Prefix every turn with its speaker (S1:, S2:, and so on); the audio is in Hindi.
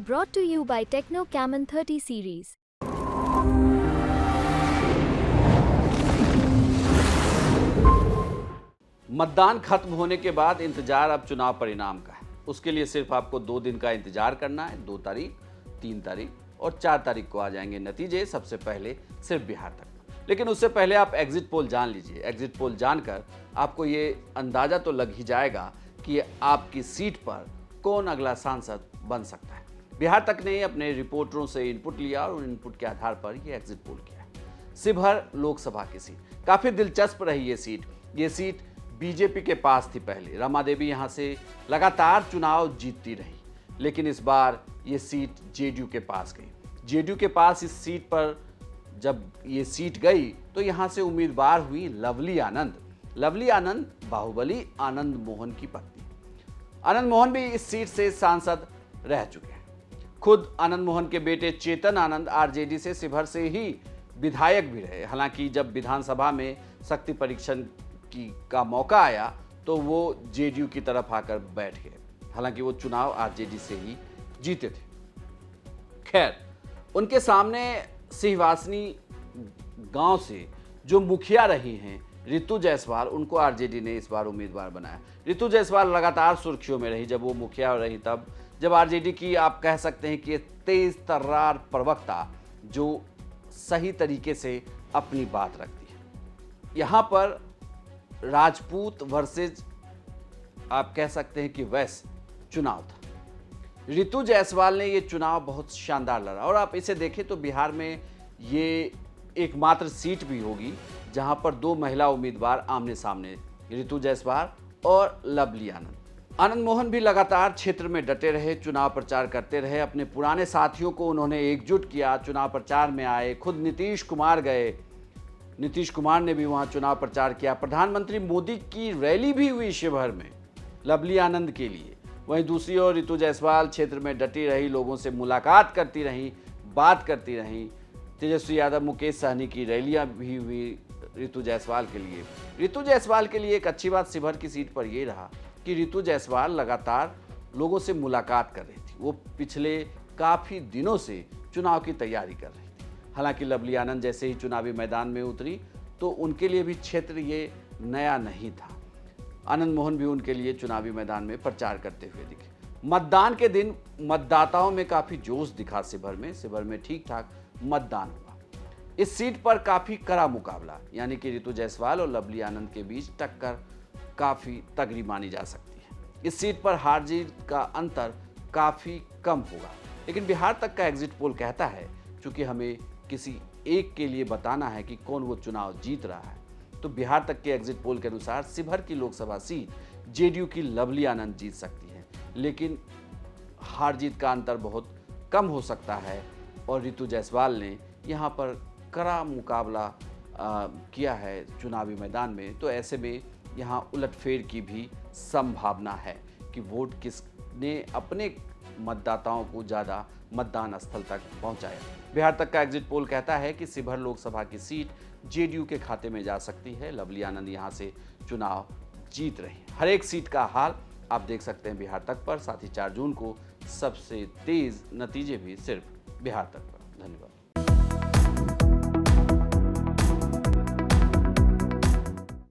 S1: Brought to you by Techno Camon 30 series.
S2: मतदान खत्म होने के बाद इंतजार अब चुनाव परिणाम का है। उसके लिए सिर्फ आपको 2 दिन का इंतजार करना है। 2 तारीख, 3 तारीख और 4 तारीख को आ जाएंगे नतीजे, सबसे पहले सिर्फ बिहार तक। लेकिन उससे पहले आप एग्जिट पोल जान लीजिए। एग्जिट पोल जानकर आपको ये अंदाजा तो लग ही जाएगा कि आपकी सीट पर कौन अगला सांसद बन सकता है। बिहार तक ने अपने रिपोर्टरों से इनपुट लिया और उन इनपुट के आधार पर यह एग्जिट पोल किया। शिवहर लोकसभा की सीट काफी दिलचस्प रही। ये सीट बीजेपी के पास थी। पहले रमा देवी यहां से लगातार चुनाव जीतती रही, लेकिन इस बार ये सीट जेडीयू के पास गई। जेडीयू के पास इस सीट पर जब ये सीट गई तो यहां से उम्मीदवार हुई लवली आनंद। लवली आनंद बाहुबली आनंद मोहन की पत्नी। आनंद मोहन भी इस सीट से सांसद रह चुके हैं। खुद आनंद मोहन के बेटे चेतन आनंद आरजेडी से शिवहर से ही विधायक भी रहे। हालांकि जब विधानसभा में शक्ति परीक्षण का मौका आया तो वो जेडीयू की तरफ आकर बैठ गए। हालांकि वो चुनाव आरजेडी से ही जीते थे। खैर, उनके सामने सिंहवासनी गांव से जो मुखिया रही हैं रितु जायसवाल, उनको आरजेडी ने इस बार उम्मीदवार बनाया। रितु जायसवाल लगातार सुर्खियों में रही। जब वो मुखिया रही तब जब आरजेडी की आप कह सकते हैं कि तेज तर्रार प्रवक्ता जो सही तरीके से अपनी बात रखती है। यहाँ पर राजपूत वर्सेज आप कह सकते हैं कि वैश्य चुनाव था। रितु जायसवाल ने ये चुनाव बहुत शानदार लड़ा और आप इसे देखें तो बिहार में ये एकमात्र सीट भी होगी जहां पर 2 महिला उम्मीदवार आमने सामने, रितु जायसवाल और लवली आनंद। आनंद मोहन भी लगातार क्षेत्र में डटे रहे, चुनाव प्रचार करते रहे। अपने पुराने साथियों को उन्होंने एकजुट किया, चुनाव प्रचार में आए। खुद नीतीश कुमार गए, नीतीश कुमार ने भी वहां चुनाव प्रचार किया। प्रधानमंत्री मोदी की रैली भी हुई शिवहर में लवली आनंद के लिए। वहीं दूसरी ओर रितु जायसवाल क्षेत्र में डटी रही, लोगों से मुलाकात करती रही, बात करती रही। तेजस्वी यादव, मुकेश सहनी की रैलियां भी हुई रितु जायसवाल के लिए। रितु जायसवाल के लिए एक अच्छी बात शिवहर की सीट पर यह रहा कि रितु जायसवाल लगातार लोगों से मुलाकात कर रही थी। वो पिछले काफ़ी दिनों से चुनाव की तैयारी कर रही थी। हालांकि लवली आनंद जैसे ही चुनावी मैदान में उतरी तो उनके लिए भी क्षेत्र ये नया नहीं था। आनंद मोहन भी उनके लिए चुनावी मैदान में प्रचार करते हुए दिखे। मतदान के दिन मतदाताओं में काफ़ी जोश दिखा। शिवहर में ठीक ठाक मतदान हुआ। इस सीट पर काफ़ी कड़ा मुकाबला, यानी कि रितु जायसवाल और लवली आनंद के बीच टक्कर काफ़ी तगड़ी मानी जा सकती है। इस सीट पर हार जीत का अंतर काफ़ी कम होगा। लेकिन बिहार तक का एग्जिट पोल कहता है, चूंकि हमें किसी एक के लिए बताना है कि कौन वो चुनाव जीत रहा है, तो बिहार तक के एग्जिट पोल के अनुसार शिवहर की लोकसभा सीट जेडीयू की लवली आनंद जीत सकती है। लेकिन हार जीत का अंतर बहुत कम हो सकता है और रितु जायसवाल ने यहाँ पर कड़ा मुकाबला किया है चुनावी मैदान में। तो ऐसे में यहाँ उलटफेर की भी संभावना है कि वोट किसने अपने मतदाताओं को ज़्यादा मतदान स्थल तक पहुंचाया। बिहार तक का एग्जिट पोल कहता है कि शिवहर लोकसभा की सीट जेडीयू के खाते में जा सकती है। लवली आनंद यहां से चुनाव जीत रही। हर एक सीट का हाल आप देख सकते हैं बिहार तक पर। साथ ही 4 जून को सबसे तेज नतीजे भी सिर्फ बिहार तक पर। धन्यवाद।